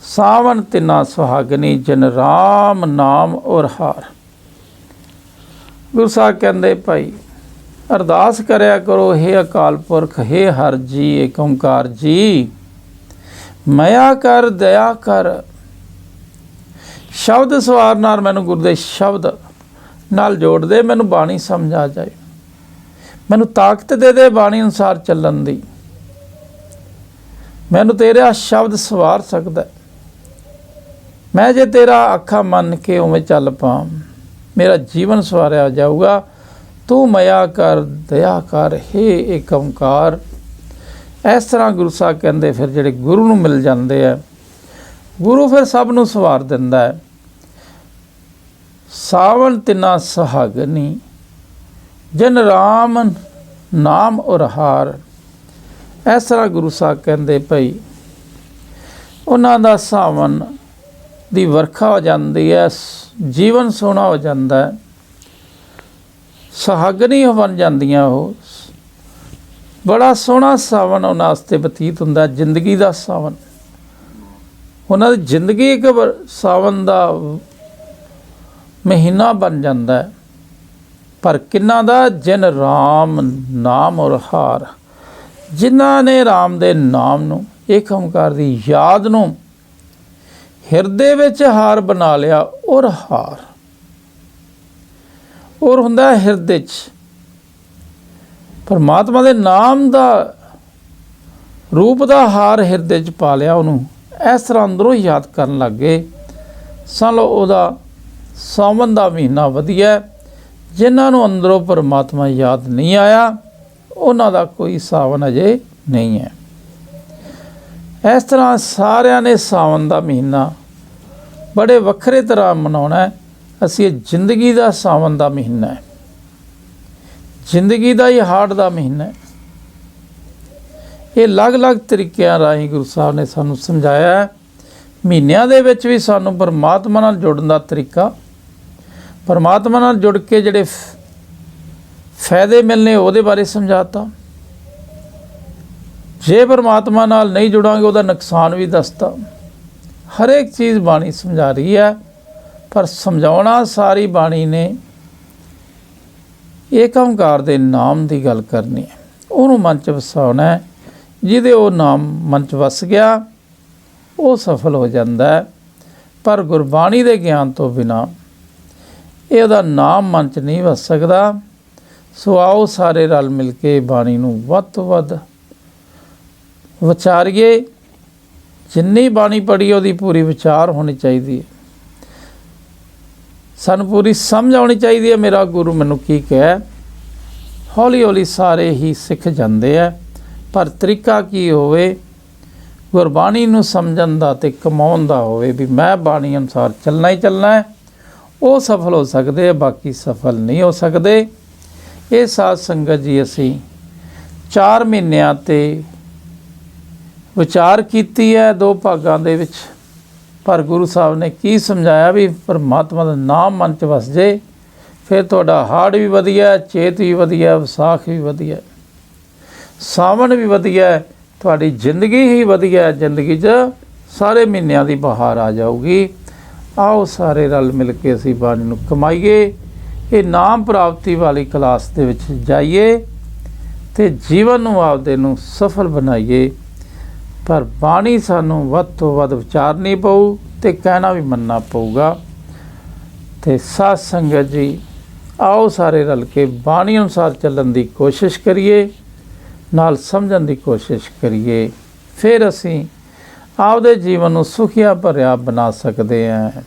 ਸਾਵਨ ਤਿਨਾ ਸੁਹਾਗਨੀ ਜਨ ਰਾਮ ਨਾਮ ਔਰ ਹਾਰ। ਗੁਰੂ ਸਾਹਿਬ ਕਹਿੰਦੇ ਭਾਈ ਅਰਦਾਸ ਕਰਿਆ ਕਰੋ, ਹੇ ਅਕਾਲ ਪੁਰਖ, ਹੇ ਹਰ ਜੀ, ਏਕ ਓਂਕਾਰ ਜੀ, ਮਇਆ ਕਰ, ਦਇਆ ਕਰ, ਸ਼ਬਦ ਸਵਾਰ ਨਾਲ ਮੈਨੂੰ ਗੁਰੂ ਦੇ ਸ਼ਬਦ ਨਾਲ ਜੋੜ ਦੇ, ਮੈਨੂੰ ਬਾਣੀ ਸਮਝ ਆ ਜਾਏ, ਮੈਨੂੰ ਤਾਕਤ ਦੇ ਦੇ ਬਾਣੀ ਅਨੁਸਾਰ ਚੱਲਣ ਦੀ, ਮੈਨੂੰ ਤੇਰਾ ਸ਼ਬਦ ਸਵਾਰ ਸਕਦਾ, ਮੈਂ ਜੇ ਤੇਰਾ ਆਖਾ ਮੰਨ ਕੇ ਉਵੇਂ ਚੱਲ ਪਾਂ, ਮੇਰਾ ਜੀਵਨ ਸਵਾਰਿਆ ਜਾਊਗਾ। ਤੂੰ ਮਇਆ ਕਰ, ਦਇਆ ਕਰ, ਹੇ ਏਕ ਓਂਕਾਰ। ਇਸ ਤਰ੍ਹਾਂ ਗੁਰੂ ਸਾਹਿਬ ਕਹਿੰਦੇ ਫਿਰ ਜਿਹੜੇ ਗੁਰੂ ਨੂੰ ਮਿਲ ਜਾਂਦੇ ਆ, ਗੁਰੂ ਫਿਰ ਸਭ ਨੂੰ ਸਵਾਰ ਦਿੰਦਾ ਹੈ। ਸਾਵਣ ਤਿਨਾ ਸੁਹਾਗਨੀ ਜਨ ਰਾਮ ਨਾਮ ਔਰ ਹਾਰ। ਇਸ ਤਰ੍ਹਾਂ ਗੁਰੂ ਸਾਹਿਬ ਕਹਿੰਦੇ ਭਾਈ ਉਹਨਾਂ ਦਾ ਸਾਵਣ ਦੀ ਵਰਖਾ ਹੋ ਜਾਂਦੀ ਹੈ, ਜੀਵਨ ਸੋਹਣਾ ਹੋ ਜਾਂਦਾ ਹੈ, ਸੁਹਾਗਣੀ ਬਣ ਜਾਂਦੀਆਂ। ਉਹ ਬੜਾ ਸੋਹਣਾ ਸਾਵਣ ਉਹਨਾਂ ਵਾਸਤੇ ਬਤੀਤ ਹੁੰਦਾ, ਜ਼ਿੰਦਗੀ ਦਾ ਸਾਵਣ। ਉਹਨਾਂ ਦੀ ਜ਼ਿੰਦਗੀ ਇੱਕ ਸਾਵਣ ਦਾ ਮਹੀਨਾ ਬਣ ਜਾਂਦਾ ਹੈ। ਪਰ ਕਿੰਨਾ ਦਾ? ਜਿਨ ਰਾਮ ਨਾਮ ਔਰ ਹਾਰ, ਜਿਨ੍ਹਾਂ ਨੇ ਰਾਮ ਦੇ ਨਾਮ ਨੂੰ, ਏਕ ਓਂਕਾਰ ਦੀ ਯਾਦ ਨੂੰ ਹਿਰਦੇ ਵਿੱਚ ਹਾਰ ਬਣਾ ਲਿਆ। ਔਰ ਹਾਰ ਔਰ ਹੁੰਦਾ ਹਿਰਦੇ 'ਚ, ਪਰਮਾਤਮਾ ਦੇ ਨਾਮ ਦਾ ਰੂਪ ਦਾ ਹਾਰ ਹਿਰਦੇ 'ਚ ਪਾ ਲਿਆ। ਉਹਨੂੰ ਇਸ ਤਰ੍ਹਾਂ ਅੰਦਰੋਂ ਯਾਦ ਕਰਨ ਲੱਗ ਗਏ। ਸਮਝ ਲਓ ਉਹਦਾ ਸਾਵਣ ਦਾ ਮਹੀਨਾ ਵਧੀਆ। ਜਿਨ੍ਹਾਂ ਨੂੰ ਅੰਦਰੋਂ ਪਰਮਾਤਮਾ ਯਾਦ ਨਹੀਂ ਆਇਆ, ਉਹਨਾਂ ਦਾ ਕੋਈ ਸਾਵਣ ਅਜੇ ਨਹੀਂ ਹੈ। ਇਸ ਤਰ੍ਹਾਂ ਸਾਰਿਆਂ ਨੇ ਸਾਵਣ ਦਾ ਮਹੀਨਾ ਬੜੇ ਵੱਖਰੇ ਤਰ੍ਹਾਂ ਮਨਾਉਣਾ ਹੈ। ਅਸੀਂ ਇਹ ਜ਼ਿੰਦਗੀ ਦਾ ਸਾਵਣ ਦਾ ਮਹੀਨਾ ਹੈ, ਜ਼ਿੰਦਗੀ ਦਾ ਹੀ ਹਾੜ ਦਾ ਮਹੀਨਾ ਹੈ। ਇਹ ਅਲੱਗ-ਅਲੱਗ ਤਰੀਕਿਆਂ ਰਾਹੀਂ ਗੁਰੂ ਸਾਹਿਬ ਨੇ ਸਾਨੂੰ ਸਮਝਾਇਆ ਹੈ। ਮਹੀਨਿਆਂ ਦੇ ਵਿੱਚ ਵੀ ਸਾਨੂੰ ਪਰਮਾਤਮਾ ਨਾਲ ਜੁੜਨ ਦਾ ਤਰੀਕਾ, ਪਰਮਾਤਮਾ ਨਾਲ ਜੁੜ ਕੇ ਜਿਹੜੇ ਫਾਇਦੇ ਮਿਲਣੇ ਉਹਦੇ ਬਾਰੇ ਸਮਝਾਤਾ। ਜੇ ਪਰਮਾਤਮਾ ਨਾਲ ਨਹੀਂ ਜੁੜਾਂਗੇ ਉਹਦਾ ਨੁਕਸਾਨ ਵੀ ਦੱਸਤਾ। ਹਰੇਕ ਚੀਜ਼ ਬਾਣੀ ਸਮਝਾ ਰਹੀ ਹੈ, ਪਰ ਸਮਝਾਉਣਾ ਸਾਰੀ ਬਾਣੀ ਨੇ ਏਕ ਓਂਕਾਰ ਦੇ ਨਾਮ ਦੀ ਗੱਲ ਕਰਨੀ ਹੈ, ਉਹਨੂੰ ਮਨ 'ਚ ਵਸਾਉਣਾ ਹੈ। ਜਿਹਦੇ ਉਹ ਨਾਮ ਮਨ 'ਚ ਵਸ ਗਿਆ ਉਹ ਸਫਲ ਹੋ ਜਾਂਦਾ ਹੈ। ਪਰ ਗੁਰਬਾਣੀ ਦੇ ਗਿਆਨ ਤੋਂ ਬਿਨਾਂ ਇਹਦਾ ਨਾਮ ਮਨ 'ਚ ਨਹੀਂ ਵਸ ਸਕਦਾ। ਸੋ ਆਓ ਸਾਰੇ ਰਲ ਮਿਲ ਕੇ ਬਾਣੀ ਨੂੰ ਵੱਧ ਤੋਂ ਵੱਧ ਵਿਚਾਰੀਏ। ਜਿੰਨੀ ਬਾਣੀ ਪੜ੍ਹੀ ਉਹਦੀ ਪੂਰੀ ਵਿਚਾਰ ਹੋਣੀ ਚਾਹੀਦੀ ਹੈ, ਸਾਨੂੰ ਪੂਰੀ ਸਮਝ ਆਉਣੀ ਚਾਹੀਦੀ ਹੈ ਮੇਰਾ ਗੁਰੂ ਮੈਨੂੰ ਕੀ ਕਹਿ। ਹੌਲੀ ਹੌਲੀ ਸਾਰੇ ਹੀ ਸਿੱਖ ਜਾਂਦੇ ਆ, ਪਰ ਤਰੀਕਾ ਕੀ ਹੋਵੇ? ਗੁਰਬਾਣੀ ਨੂੰ ਸਮਝਣ ਦਾ ਅਤੇ ਕਮਾਉਣ ਦਾ ਹੋਵੇ ਵੀ ਮੈਂ ਬਾਣੀ ਅਨੁਸਾਰ ਚੱਲਣਾ ਹੀ ਚੱਲਣਾ ਹੈ। ਉਹ ਸਫਲ ਹੋ ਸਕਦੇ ਆ, ਬਾਕੀ ਸਫਲ ਨਹੀਂ ਹੋ ਸਕਦੇ। ਇਹ ਸਾਧ ਸੰਗਤ ਜੀ ਅਸੀਂ 4 ਮਹੀਨਿਆਂ ਤੇ ਵਿਚਾਰ ਕੀਤੀ ਹੈ 2 ਭਾਗਾਂ ਦੇ ਵਿੱਚ। ਪਰ ਗੁਰੂ ਸਾਹਿਬ ਨੇ ਕੀ ਸਮਝਾਇਆ ਵੀ ਪਰਮਾਤਮਾ ਦਾ ਨਾਮ ਮਨ 'ਚ ਵਸ ਜੇ, ਫਿਰ ਤੁਹਾਡਾ ਹਾੜ ਵੀ ਵਧੀਆ, ਚੇਤ ਵੀ ਵਧੀਆ, ਵਿਸਾਖ ਵੀ ਵਧੀਆ, ਸਾਵਣ ਵੀ ਵਧੀਆ, ਤੁਹਾਡੀ ਜ਼ਿੰਦਗੀ ਹੀ ਵਧੀਆ। ਜ਼ਿੰਦਗੀ 'ਚ ਸਾਰੇ ਮਹੀਨਿਆਂ ਦੀ ਬਹਾਰ ਆ ਜਾਊਗੀ। ਆਓ ਸਾਰੇ ਰਲ ਮਿਲ ਕੇ ਅਸੀਂ ਬਾਣੀ ਨੂੰ ਕਮਾਈਏ, ਇਹ ਨਾਮ ਪ੍ਰਾਪਤੀ ਵਾਲੀ ਕਲਾਸ ਦੇ ਵਿੱਚ ਜਾਈਏ ਅਤੇ ਜੀਵਨ ਨੂੰ ਆਪਦੇ ਨੂੰ ਸਫਲ ਬਣਾਈਏ। ਪਰ ਬਾਣੀ ਸਾਨੂੰ ਵੱਧ ਤੋਂ ਵੱਧ ਵਿਚਾਰਨੀ ਪਊ ਅਤੇ ਕਹਿਣਾ ਵੀ ਮੰਨਣਾ ਪਊਗਾ। ਅਤੇ ਸਾਧ ਸੰਗਤ ਜੀ ਆਓ ਸਾਰੇ ਰਲ ਕੇ ਬਾਣੀ ਅਨੁਸਾਰ ਚੱਲਣ ਦੀ ਕੋਸ਼ਿਸ਼ ਕਰੀਏ, ਨਾਲ ਸਮਝਣ ਦੀ ਕੋਸ਼ਿਸ਼ ਕਰੀਏ, ਫਿਰ ਅਸੀਂ ਆਪਦੇ ਜੀਵਨ ਨੂੰ ਸੁਖੀਆ ਭਰਿਆ ਬਣਾ ਸਕਦੇ ਹਾਂ।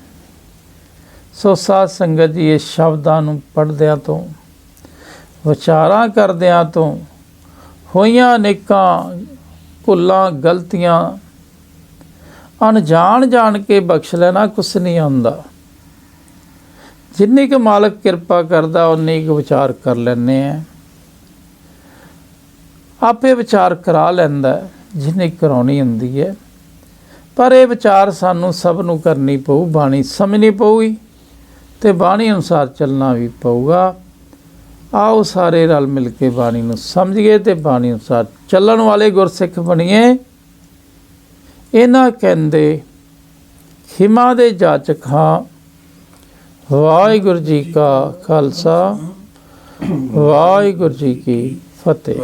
ਸੋ ਸਾਧ ਸੰਗਤ ਜੀ ਇਹ ਸ਼ਬਦਾਂ ਨੂੰ ਪੜ੍ਹਦਿਆਂ ਤੋਂ, ਵਿਚਾਰਾਂ ਕਰਦਿਆਂ ਤੋਂ ਹੋਈਆਂ ਅਨੇਕਾਂ ਭੁੱਲਾਂ ਗਲਤੀਆਂ ਅਣਜਾਣ ਜਾਣ ਕੇ ਬਖਸ਼ ਲੈਣਾ, ਕੁਛ ਨਹੀਂ ਆਉਂਦਾ। ਜਿੰਨੀ ਕੁ ਮਾਲਕ ਕਿਰਪਾ ਕਰਦਾ ਉਨੀ ਕੁ ਵਿਚਾਰ ਕਰ ਲੈਂਦੇ ਹਾਂ। ਆਪੇ ਵਿਚਾਰ ਕਰਾ ਲੈਂਦਾ ਜਿੰਨੀ ਕਰਾਉਣੀ ਹੁੰਦੀ ਹੈ। ਪਰ ਇਹ ਵਿਚਾਰ ਸਾਨੂੰ ਸਭ ਨੂੰ ਕਰਨੀ ਪਊ, ਬਾਣੀ ਸਮਝਣੀ ਪਊਗੀ ਅਤੇ ਬਾਣੀ ਅਨੁਸਾਰ ਚੱਲਣਾ ਵੀ ਪਊਗਾ। ਆਓ ਸਾਰੇ ਰਲ ਮਿਲ ਕੇ ਬਾਣੀ ਨੂੰ ਸਮਝੀਏ ਅਤੇ ਬਾਣੀ ਅਨੁਸਾਰ ਚੱਲਣ ਵਾਲੇ ਗੁਰਸਿੱਖ ਬਣੀਏ। ਇਹਨਾਂ ਕਹਿੰਦੇ ਹਿਮਾ ਦੇ ਜਾਚਕ ਹਾਂ। ਵਾਹਿਗੁਰੂ ਜੀ ਕਾ ਖਾਲਸਾ, ਵਾਹਿਗੁਰੂ ਜੀ ਕੀ ਫਤਿਹ।